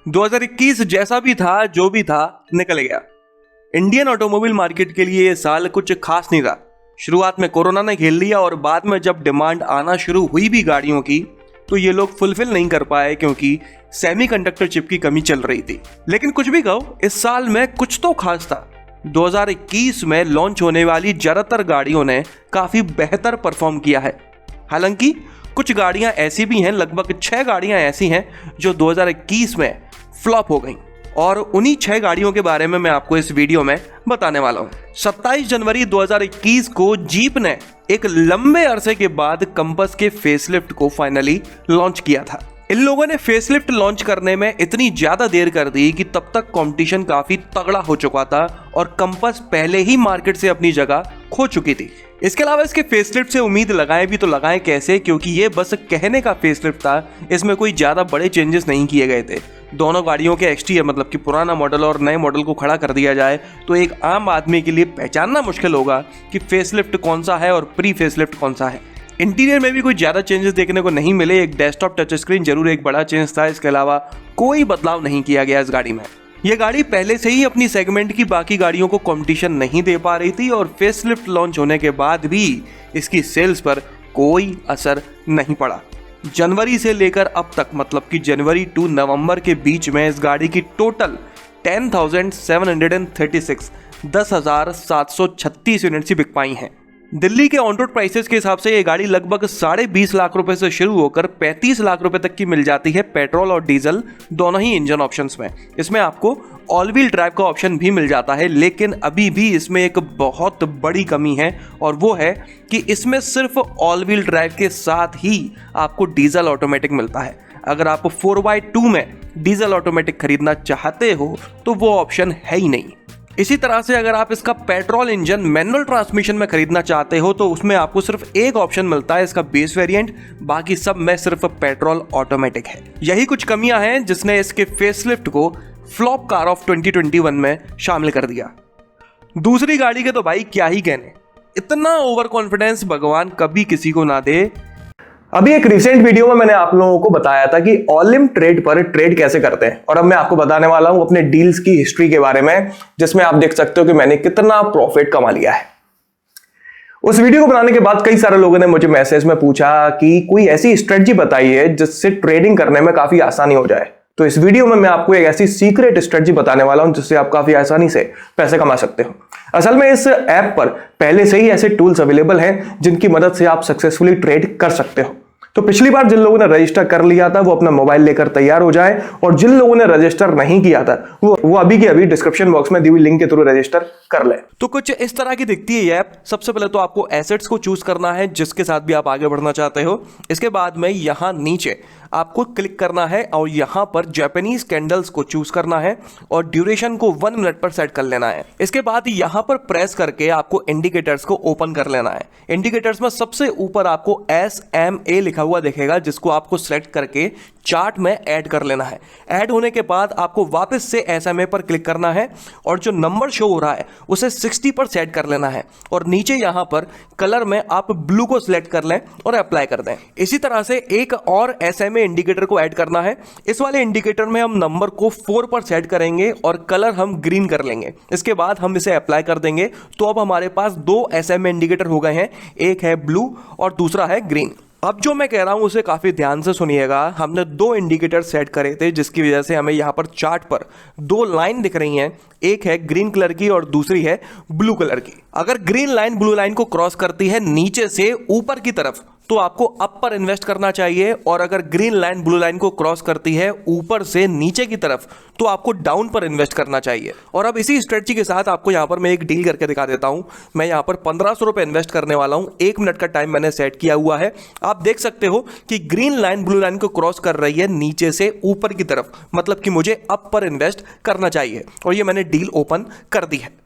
2021 जैसा भी था, जो भी था, निकल गया। इंडियन ऑटोमोबाइल मार्केट के लिए ये साल कुछ खास नहीं रहा। शुरुआत में कोरोना ने खेल लिया और बाद में जब डिमांड आना शुरू हुई भी गाड़ियों की, तो ये लोग फुलफिल नहीं कर पाए क्योंकि सेमीकंडक्टर चिप की कमी चल रही थी। लेकिन कुछ भी कहो, इस साल में कुछ तो खास था। 2021 में लॉन्च होने वाली ज्यादातर गाड़ियों ने काफी बेहतर परफॉर्म किया है। हालांकि कुछ गाड़ियां ऐसी भी हैं, लगभग 6 गाड़ियां ऐसी हैं जो 2021 में फ्लॉप हो गईं, और उन्हीं 6 गाड़ियों के बारे में मैं आपको इस वीडियो में बताने वाला हूं। 27 जनवरी 2021 को जीप ने एक लंबे अरसे के बाद कंपास के फेसलिफ्ट को फाइनली लॉन्च किया था। इन लोगों ने फेसलिफ्ट लॉन्च करने में इतनी ज्यादा देर कर दी कि तब तक कंपटीशन काफी तगड़ा हो चुका था और कंपास पहले ही मार्केट से अपनी जगह खो चुकी थी। इसके अलावा इसके फेसलिफ्ट से उम्मीद लगाएं भी तो लगाएं कैसे, क्योंकि ये बस कहने का फेसलिफ्ट था। इसमें कोई ज्यादा बड़े चेंजेस नहीं किए गए थे। दोनों गाड़ियों के एक्सटीरियर, मतलब कि पुराना मॉडल और नए मॉडल को खड़ा कर दिया जाए तो एक आम आदमी के लिए पहचानना मुश्किल होगा कि फेसलिफ्ट कौन सा है और प्री फेसलिफ्ट कौन सा है। इंटीरियर में भी कोई ज्यादा चेंजेस देखने को नहीं मिले। एक डेस्कटॉप टच स्क्रीन जरूर एक बड़ा चेंज था, इसके अलावा कोई बदलाव नहीं किया गया इस गाड़ी में। यह गाड़ी पहले से ही अपनी सेगमेंट की बाकी गाड़ियों को कंपटीशन नहीं दे पा रही थी और फेसलिफ्ट लॉन्च होने के बाद भी इसकी सेल्स पर कोई असर नहीं पड़ा। जनवरी से लेकर अब तक, मतलब कि जनवरी टू नवंबर के बीच में इस गाड़ी की टोटल 10,736 यूनिट्स ही बिक पाई हैं। दिल्ली के ऑन रोड प्राइसेस के हिसाब से ये गाड़ी लगभग 20.5 लाख रुपए से शुरू होकर 35 लाख रुपए तक की मिल जाती है, पेट्रोल और डीजल दोनों ही इंजन ऑप्शंस में। इसमें आपको ऑल व्हील ड्राइव का ऑप्शन भी मिल जाता है, लेकिन अभी भी इसमें एक बहुत बड़ी कमी है और वो है कि इसमें सिर्फ ऑल व्हील ड्राइव के साथ ही आपको डीजल ऑटोमेटिक मिलता है। अगर आप 4x2 में डीजल ऑटोमेटिक खरीदना चाहते हो तो वो ऑप्शन है ही नहीं। इसी तरह से अगर आप इसका पेट्रोल इंजन मैनुअल ट्रांसमिशन में खरीदना चाहते हो तो उसमें आपको सिर्फ एक ऑप्शन मिलता है, इसका बेस वेरिएंट। बाकी सब में सिर्फ पेट्रोल ऑटोमेटिक है। यही कुछ कमियां हैं जिसने इसके फेसलिफ्ट को फ्लॉप कार ऑफ 2021 में शामिल कर दिया। दूसरी गाड़ी के तो भाई क्या ही कहने, इतना ओवर कॉन्फिडेंस भगवान कभी किसी को ना दे। अभी एक रिसेंट वीडियो में मैंने आप लोगों को बताया था कि ऑलिम ट्रेड पर ट्रेड कैसे करते हैं, और अब मैं आपको बताने वाला हूं अपने डील्स की हिस्ट्री के बारे में, जिसमें आप देख सकते हो कि मैंने कितना प्रॉफिट कमा लिया है। उस वीडियो को बनाने के बाद कई सारे लोगों ने मुझे मैसेज में पूछा कि कोई ऐसी स्ट्रेटजी बताइए जिससे ट्रेडिंग करने में काफी आसानी हो जाए। तो इस वीडियो में मैं आपको एक ऐसी सीक्रेट स्ट्रेटजी बताने वाला हूं जिससे आप काफी आसानी से पैसे कमा सकते हो। असल में इस ऐप पर पहले से ही ऐसे टूल्स अवेलेबल हैं जिनकी मदद से आप सक्सेसफुली ट्रेड कर सकते हो। तो पिछली बार जिन लोगों ने रजिस्टर कर लिया था वो अपना मोबाइल लेकर तैयार हो जाए, और जिन लोगों ने रजिस्टर नहीं किया था वो अभी के अभी डिस्क्रिप्शन बॉक्स में दी हुई लिंक के थ्रू रजिस्टर कर ले। तो कुछ इस तरह की दिखती है ये ऐप। सबसे पहले तो आपको एसेट्स को चूज करना है जिसके साथ भी आप आगे बढ़ना चाहते हो। इसके बाद में यहां नीचे आपको क्लिक करना है और यहां पर जापानीज कैंडल्स को चूज करना है और ड्यूरेशन को 1 मिनट पर सेट कर लेना है। इसके बाद यहां पर प्रेस करके आपको इंडिकेटर्स को ओपन कर लेना है। इंडिकेटर्स में सबसे ऊपर आपको SMA लिखा हुआ दिखेगा, जिसको आपको सेलेक्ट करके चार्ट में ऐड कर लेना है। ऐड होने के बाद आपको वापस से SMA पर क्लिक करना है और जो नंबर शो हो रहा है उसे 60 पर सेट कर लेना है, और नीचे यहां पर कलर में आप ब्लू को सिलेक्ट कर लें और अप्लाई कर दें। इसी तरह से एक और SMA इंडिकेटर को ऐड करना है। इस वाले इंडिकेटर में हम नंबर को 4 पर सेट करेंगे और कलर हम ग्रीन कर लेंगे। इसके बाद हम इसे अप्लाई कर देंगे। तो अब हमारे पास 2 SMA इंडिकेटर हो गए हैं, एक है ब्लू और दूसरा है ग्रीन। अब जो मैं कह रहा हूं उसे काफी ध्यान से सुनिएगा। हमने 2 इंडिकेटर सेट करे थे जिसकी वजह से हमें यहां पर चार्ट पर 2 लाइन दिख रही हैं, एक है ग्रीन कलर की और दूसरी है ब्लू कलर की। अगर ग्रीन लाइन ब्लू लाइन को क्रॉस करती है नीचे से ऊपर की तरफ तो आपको अप पर इन्वेस्ट करना चाहिए, और अगर ग्रीन लाइन ब्लू लाइन को क्रॉस करती है ऊपर से नीचे की तरफ तो आपको डाउन पर इन्वेस्ट करना चाहिए। और अब इसी स्ट्रेटजी के साथ आपको यहां पर मैं एक डील करके दिखा देता हूं। मैं यहां पर 1500 रुपए इन्वेस्ट करने वाला हूं। 1 मिनट का टाइम मैंने सेट किया हुआ है। आप देख सकते हो कि ग्रीन लाइन ब्लू लाइन को क्रॉस कर रही है नीचे से ऊपर की तरफ, मतलब कि मुझे अप पर इन्वेस्ट करना चाहिए, और ये मैंने डील ओपन कर दी है।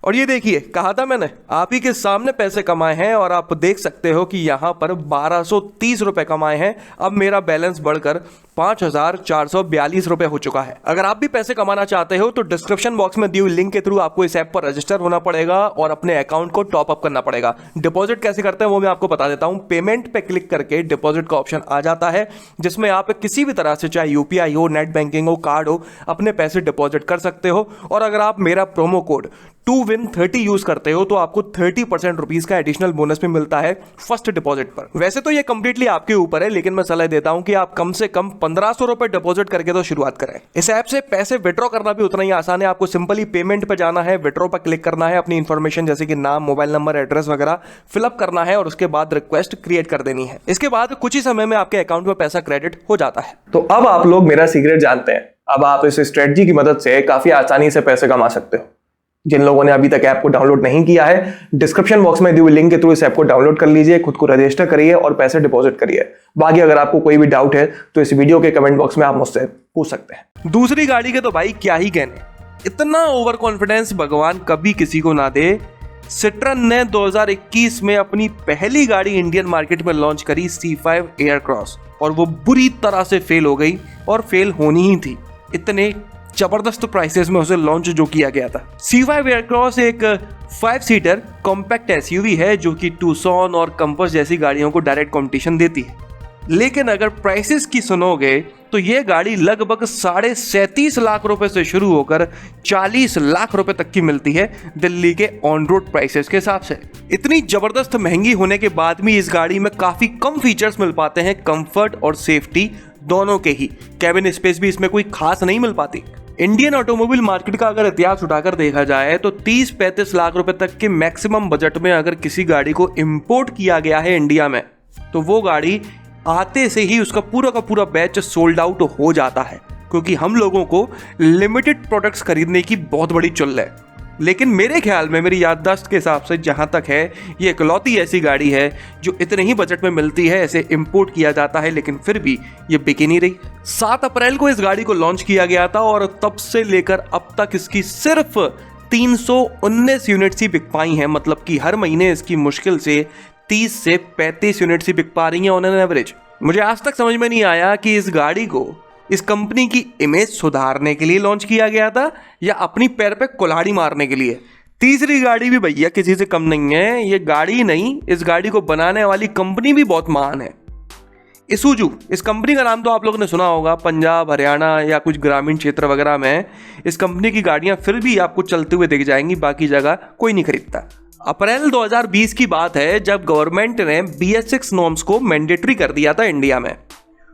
और ये देखिए, कहा था मैंने, आप ही के सामने पैसे कमाए हैं और आप देख सकते हो कि यहाँ पर 1230 रुपए कमाए हैं। अब मेरा बैलेंस बढ़कर 5442 रुपए हो चुका है। अगर आप भी पैसे कमाना चाहते हो तो डिस्क्रिप्शन बॉक्स में दी हुई लिंक के थ्रू आपको इस ऐप पर रजिस्टर होना पड़ेगा और अपने अकाउंट को टॉप अप करना पड़ेगा। डिपॉजिट कैसे करते हैं वो मैं आपको बता देता हूं। पेमेंट पे क्लिक करके डिपॉजिट का ऑप्शन आ जाता है, जिसमें आप किसी भी तरह से, चाहे यूपीआई हो, नेट बैंकिंग हो, कार्ड हो, अपने पैसे डिपॉजिट कर सकते हो। और अगर आप मेरा प्रोमो कोड 2win30 यूज करते हो तो आपको 30% रुपीज का एडिशनल बोनस भी मिलता है फर्स्ट डिपॉजिट पर। वैसे तो ये कंप्लीटली आपके ऊपर है, लेकिन मैं सलाह देता हूं कि आप कम से कम 1500 रुपए डिपॉजिट करके तो शुरुआत करें। इस ऐप से पैसे विड्रॉ करना भी उतना ही आसान है। आपको सिंपली पेमेंट पे जाना है, विड्रॉ पर क्लिक करना है, अपनी इंफॉर्मेशन जैसे कि नाम, मोबाइल नंबर, एड्रेस वगैरह फिलअप करना है और उसके बाद रिक्वेस्ट क्रिएट कर देनी है। इसके बाद कुछ ही समय में आपके अकाउंट में पैसा क्रेडिट हो जाता है। तो अब आप लोग मेरा सीक्रेट जानते हैं। अब आप इस स्ट्रेटजी की मदद से काफी आसानी से पैसे कमा सकते हो। जिन लोगों ने अभी तक ऐप को डाउनलोड नहीं किया है, डिस्क्रिप्शन बॉक्स में दी हुई लिंक के थ्रू इस ऐप को डाउनलोड कर लीजिए, खुद को रजिस्टर करिए और पैसे डिपॉजिट करिए। बाकी अगर आपको कोई भी डाउट है तो इस वीडियो के कमेंट बॉक्स में आप मुझसे पूछ सकते हैं। दूसरी गाड़ी के तो भाई क्या ही कहने, इतना ओवर कॉन्फिडेंस भगवान कभी किसी को ना दे। सिट्रन ने 2021 में अपनी पहली गाड़ी इंडियन मार्केट में लॉन्च करी, C5 एयरक्रॉस, और वो बुरी तरह से फेल हो गई और फेल होनी ही थी। इतने जबरदस्त प्राइसेस में उसे लॉन्च जो किया गया था। C5 एयरक्रॉस एक 5 सीटर कॉम्पैक्ट SUV है जो कि टूसॉन और कंपास जैसी गाड़ियों को डायरेक्ट कंपटीशन देती है। लेकिन अगर प्राइसेस की सुनोगे तो ये गाड़ी लगभग 37.5 लाख रुपए से शुरू होकर 40 लाख रुपए तक की मिलती है दिल्ली के ऑन रोड प्राइसेस के हिसाब से। इतनी जबरदस्त महंगी होने के बाद भी इस गाड़ी में काफी कम फीचर्स मिल पाते हैं, कंफर्ट और सेफ्टी दोनों के ही। कैबिन स्पेस भी इसमें कोई खास नहीं मिल पाती। इंडियन ऑटोमोबाइल मार्केट का अगर इतिहास उठाकर देखा जाए तो 30-35 लाख रुपए तक के मैक्सिमम बजट में अगर किसी गाड़ी को इंपोर्ट किया गया है इंडिया में, तो वो गाड़ी आते से ही उसका पूरा का पूरा बैच सोल्ड आउट हो जाता है, क्योंकि हम लोगों को लिमिटेड प्रोडक्ट्स खरीदने की बहुत बड़ी चुल है। लेकिन मेरे ख्याल में, मेरी याददाश्त के हिसाब से जहां तक है, ये इकलौती ऐसी गाड़ी है जो इतने ही बजट में मिलती है, ऐसे इंपोर्ट किया जाता है लेकिन फिर भी ये बिकी नहीं रही। 7 अप्रैल को इस गाड़ी को लॉन्च किया गया था और तब से लेकर अब तक इसकी सिर्फ 319 यूनिट्स ही बिक पाई हैं। मतलब कि हर महीने इसकी मुश्किल से 30 से 35 यूनिट्स ही बिक पा रही हैं ऑन एन एवरेज। मुझे आज तक समझ में नहीं आया कि इस गाड़ी को इस कंपनी की इमेज सुधारने के लिए लॉन्च किया गया था या अपनी पैर पे कुल्हाड़ी मारने के लिए। तीसरी गाड़ी भी भैया किसी से कम नहीं है। ये गाड़ी नहीं, इस गाड़ी को बनाने वाली कंपनी भी बहुत महान है, इसुजू। इस कंपनी का नाम तो आप लोगों ने सुना होगा। पंजाब, हरियाणा या कुछ ग्रामीण क्षेत्र वगैरह में इस कंपनी की गाड़ियां फिर भी आपको चलते हुए दिख जाएंगी, बाकी जगह कोई नहीं खरीदता। अप्रैल 2020 की बात है जब गवर्नमेंट ने BS6 नॉर्म्स को मैंडेटरी कर दिया था इंडिया में।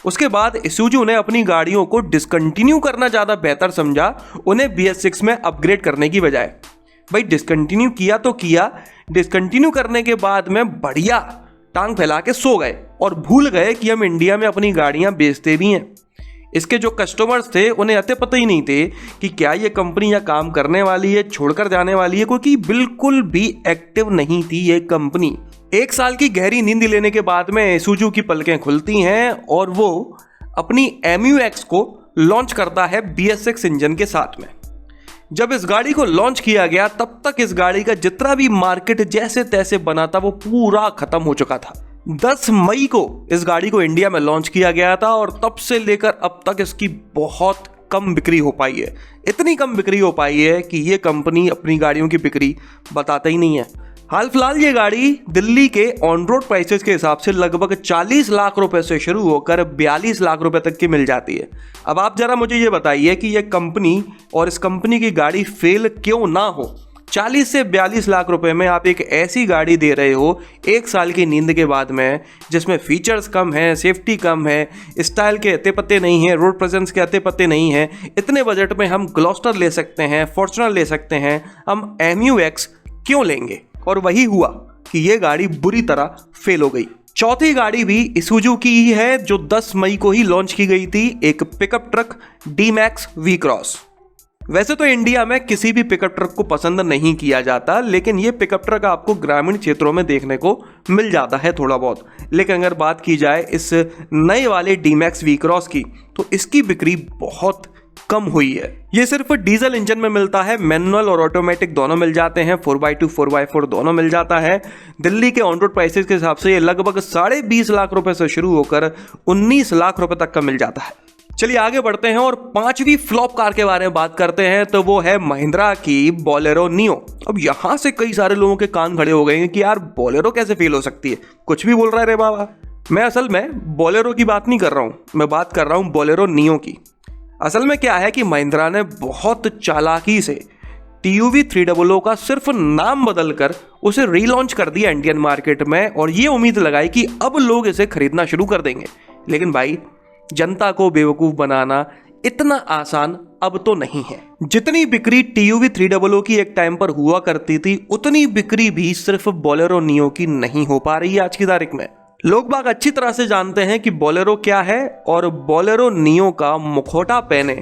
उसके बाद इसुजू ने अपनी गाड़ियों को डिसकंटिन्यू करना ज्यादा बेहतर समझा, उन्हें BS6 में अपग्रेड करने की बजाय। भाई डिसकंटिन्यू किया तो किया, डिसकंटिन्यू करने के बाद में बढ़िया टांग फैला के सो गए और भूल गए कि हम इंडिया में अपनी गाड़ियां बेचते भी हैं। इसके जो कस्टमर्स थे उन्हें अते पता ही नहीं थे कि क्या ये कंपनी या काम करने वाली है, छोड़कर जाने वाली है, क्योंकि बिल्कुल भी एक्टिव नहीं थी ये कंपनी। 1 साल की गहरी नींद लेने के बाद में इसुजू की पलकें खुलती हैं और वो अपनी MU-X को लॉन्च करता है BS6 इंजन के साथ में। जब इस गाड़ी को लॉन्च किया गया तब तक इस गाड़ी का जितना भी मार्केट जैसे तैसे बना था वो पूरा खत्म हो चुका था। 10 मई को इस गाड़ी को इंडिया में लॉन्च किया गया था और तब से लेकर अब तक इसकी बहुत कम बिक्री हो पाई है। इतनी कम बिक्री हो पाई है कि ये कंपनी अपनी गाड़ियों की बिक्री बताता ही नहीं है। हाल फिलहाल ये गाड़ी दिल्ली के ऑन रोड प्राइसेस के हिसाब से लगभग 40 लाख रुपए से शुरू होकर 42 लाख रुपए तक की मिल जाती है। अब आप जरा मुझे ये बताइए कि ये कंपनी और इस कंपनी की गाड़ी फेल क्यों ना हो। 40 से 42 लाख रुपए में आप एक ऐसी गाड़ी दे रहे हो 1 साल की नींद के बाद में, जिसमें फीचर्स कम है, सेफ्टी कम है, स्टाइल के अते पत्ते नहीं है, रोड प्रेजेंस के अते पत्ते नहीं है। इतने बजट में हम ग्लॉस्टर ले सकते हैं, फॉर्च्यूनर ले सकते हैं, हम MU-X क्यों लेंगे? और वही हुआ कि ये गाड़ी बुरी तरह फेल हो गई। चौथी गाड़ी भी इसुजू की ही है जो 10 मई को ही लॉन्च की गई थी, एक पिकअप ट्रक D-Max V-Cross। वैसे तो इंडिया में किसी भी पिकअप ट्रक को पसंद नहीं किया जाता, लेकिन ये पिकअप ट्रक आपको ग्रामीण क्षेत्रों में देखने को मिल जाता है थोड़ा बहुत। लेकिन अगर बात की जाए इस नए वाले D-Max V-Cross की, तो इसकी बिक्री बहुत कम हुई है। ये सिर्फ डीजल इंजन में मिलता है, मैनुअल और ऑटोमेटिक दोनों मिल जाते हैं, 4x2 4x4 दोनों मिल जाता है। दिल्ली के ऑन रोड प्राइसेस के हिसाब से ये लगभग 20.5 लाख रुपए से शुरू होकर 19 लाख रुपए तक का मिल जाता है। चलिए आगे बढ़ते हैं और 5वीं फ्लॉप कार के बारे में बात करते हैं, तो वो है महिंद्रा की बोलेरो नियो। अब यहां से कई सारे लोगों के कान खड़े हो गए हैं कि यार बोलेरो कैसे फेल हो सकती है, कुछ भी बोल रहा है रे बाबा। मैं असल में बोलेरो की बात नहीं कर रहा हूं, मैं बात कर रहा हूं बोलेरो नियो की। असल में क्या है कि महिंद्रा ने बहुत चालाकी से TUV 300 का सिर्फ नाम बदलकर उसे रीलॉन्च कर दिया इंडियन मार्केट में, और ये उम्मीद लगाई कि अब लोग इसे खरीदना शुरू कर देंगे। लेकिन भाई, जनता को बेवकूफ बनाना इतना आसान अब तो नहीं है। जितनी बिक्री TUV 300 की एक टाइम पर हुआ करती थी, उतनी बिक्री भी सिर्फ बोलेरो नियो की नहीं हो पा रही है आज की तारीख में। लोग बाग अच्छी तरह से जानते हैं कि बोलेरो क्या है और बोलेरो नियो का मुखौटा पहने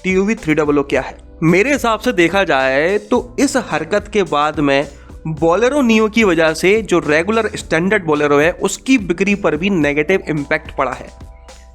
TUV 300 क्या है। मेरे हिसाब से देखा जाए तो इस हरकत के बाद में बोलेरो नियो की वजह से जो रेगुलर स्टैंडर्ड बोलेरो है उसकी बिक्री पर भी नेगेटिव इम्पैक्ट पड़ा है,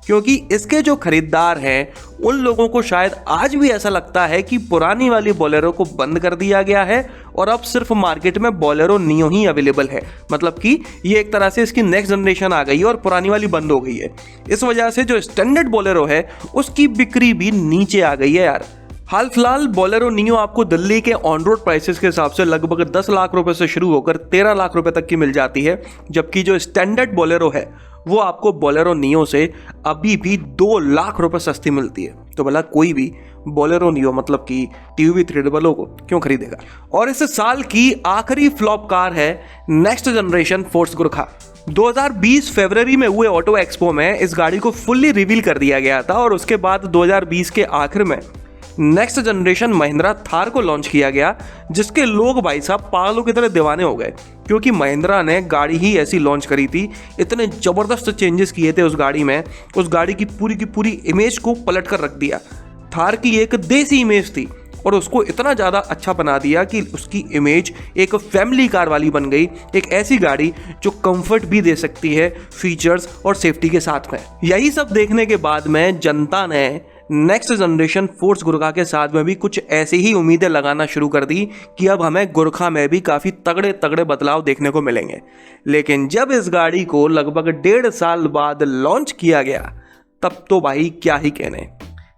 क्योंकि इसके जो खरीदार हैं उन लोगों को शायद आज भी ऐसा लगता है कि पुरानी वाली बोलेरो को बंद कर दिया गया है और अब सिर्फ मार्केट में बोलेरो नियो ही अवेलेबल है। मतलब कि ये एक तरह से इसकी नेक्स्ट जनरेशन आ गई है और पुरानी वाली बंद हो गई है। इस वजह से जो स्टैंडर्ड बोलेरो है उसकी बिक्री भी नीचे आ गई है यार। हाल फिलहाल बोलेरो नियो आपको दिल्ली के ऑन रोड प्राइसेस के हिसाब से लगभग 10 लाख रुपए से शुरू होकर 13 लाख रुपए तक की मिल जाती है, जबकि जो स्टैंडर्ड बोलेरो है वो आपको बोलेरो नियो से अभी भी 2 लाख रुपए सस्ती मिलती है। तो भला कोई भी बोलेरो नियो मतलब कि TUV 300 को क्यों खरीदेगा। और इस साल की आखिरी फ्लॉप कार है नेक्स्ट जनरेशन फोर्स गुरखा। 2020 फरवरी में हुए ऑटो एक्सपो में इस गाड़ी को फुल्ली रिवील कर दिया गया था और उसके बाद 2020 के आखिर में नेक्स्ट जनरेशन महिंद्रा थार को लॉन्च किया गया, जिसके लोग भाई साहब पागलों की तरह दीवाने हो गए, क्योंकि महिंद्रा ने गाड़ी ही ऐसी लॉन्च करी थी। इतने ज़बरदस्त चेंजेस किए थे उस गाड़ी में, उस गाड़ी की पूरी इमेज को पलट कर रख दिया। थार की एक देसी इमेज थी और उसको इतना ज़्यादा अच्छा बना दिया कि उसकी इमेज एक फैमिली कार वाली बन गई, एक ऐसी गाड़ी जो कंफर्ट भी दे सकती है फीचर्स और सेफ्टी के साथ में। यही सब देखने के बाद में जनता ने नेक्स्ट जनरेशन फोर्स गुरखा के साथ में भी कुछ ऐसी ही उम्मीदें लगाना शुरू कर दी कि अब हमें गुरखा में भी काफ़ी तगड़े बदलाव देखने को मिलेंगे। लेकिन जब इस गाड़ी को लगभग 1.5 साल बाद लॉन्च किया गया, तब तो भाई क्या ही कहने,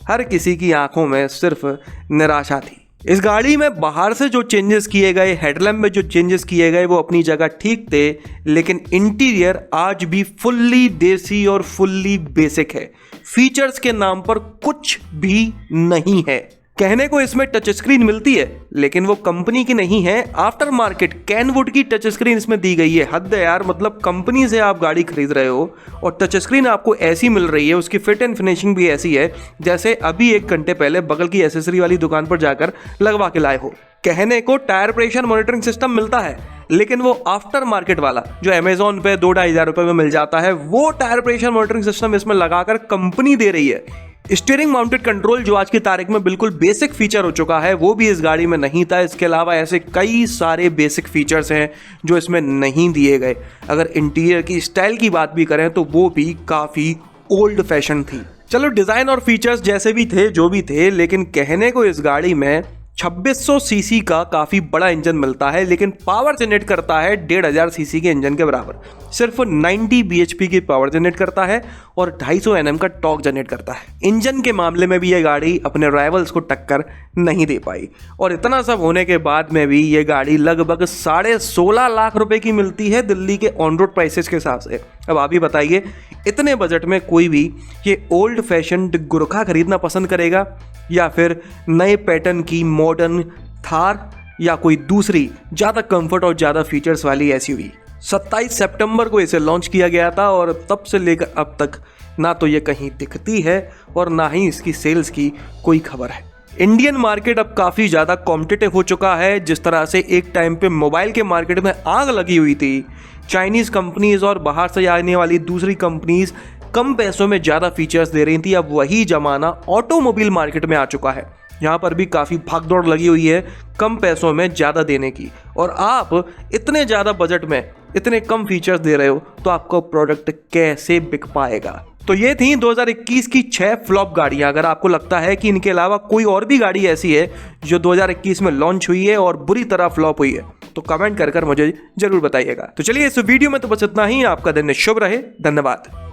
हर किसी की आंखों में सिर्फ निराशा थी। इस गाड़ी में बाहर से जो चेंजेस किए गए, हेडलैम्प में जो चेंजेस किए गए, वो अपनी जगह ठीक थे, लेकिन इंटीरियर आज भी फुल्ली देसी और फुल्ली बेसिक है। फीचर्स के नाम पर कुछ भी नहीं है। कहने को इसमें टच स्क्रीन मिलती है, लेकिन वो कंपनी की नहीं है, आफ्टर मार्केट कैनवुड की टच स्क्रीन इसमें दी गई है। हद है यार, मतलब कंपनी से आप गाड़ी खरीद रहे हो और टच स्क्रीन आपको ऐसी मिल रही है, उसकी फिट एंड फिनिशिंग भी ऐसी है जैसे अभी 1 घंटे पहले बगल की एसेसरी वाली दुकान पर जाकर लगवा के लाए हो। कहने को टायर प्रेशर मॉनिटरिंग सिस्टम मिलता है, लेकिन वो आफ्टर मार्केट वाला जो अमेजोन पे 2-2.5 हज़ार रुपए में मिल जाता है, वो टायर प्रेशर मॉनिटरिंग सिस्टम इसमें लगाकर कंपनी दे रही है। स्टीयरिंग माउंटेड कंट्रोल जो आज की तारीख में बिल्कुल बेसिक फीचर हो चुका है, वो भी इस गाड़ी में नहीं था। इसके अलावा ऐसे कई सारे बेसिक फीचर्स हैं जो इसमें नहीं दिए गए। अगर इंटीरियर की स्टाइल की बात भी करें तो वो भी काफ़ी ओल्ड फैशन थी। चलो, डिज़ाइन और फीचर्स जैसे भी थे, जो भी थे, लेकिन कहने को इस गाड़ी में 2600 सीसी का काफ़ी बड़ा इंजन मिलता है, लेकिन पावर जनरेट करता है 1500 सीसी के इंजन के बराबर। सिर्फ 90 bhp की पावर जनरेट करता है और 250 Nm का टॉर्क जनरेट करता है। इंजन के मामले में भी ये गाड़ी अपने राइवल्स को टक्कर नहीं दे पाई, और इतना सब होने के बाद में भी ये गाड़ी लगभग 16.5 लाख रुपए की मिलती है दिल्ली के ऑन रोड प्राइसेस के हिसाब से। अब आप ही बताइए, इतने बजट में कोई भी ये ओल्ड फैशन गुरखा खरीदना पसंद करेगा, या फिर नए पैटर्न की मॉडर्न थार, या कोई दूसरी ज़्यादा कंफर्ट और ज़्यादा फीचर्स वाली एसयूवी। 27 सितंबर को इसे लॉन्च किया गया था और तब से लेकर अब तक ना तो ये कहीं दिखती है और ना ही इसकी सेल्स की कोई खबर है। इंडियन मार्केट अब काफ़ी ज़्यादा कॉम्पिटिटिव हो चुका है। जिस तरह से एक टाइम पे मोबाइल के मार्केट में आग लगी हुई थी, चाइनीज़ कंपनीज और बाहर से आने वाली दूसरी कंपनीज कम पैसों में ज़्यादा फीचर्स दे रही थी, अब वही ज़माना ऑटोमोबाइल मार्केट में आ चुका है। यहाँ पर भी काफ़ी भागदौड़ लगी हुई है कम पैसों में ज़्यादा देने की, और आप इतने ज़्यादा बजट में इतने कम फीचर्स दे रहे हो तो आपका प्रोडक्ट कैसे बिक पाएगा। तो ये थी 2021 की 6 फ्लॉप गाड़ियां। अगर आपको लगता है कि इनके अलावा कोई और भी गाड़ी ऐसी है जो 2021 में लॉन्च हुई है और बुरी तरह फ्लॉप हुई है, तो कमेंट कर मुझे जरूर बताइएगा। तो चलिए इस वीडियो में तो बस इतना ही। आपका दिन शुभ रहे। धन्यवाद।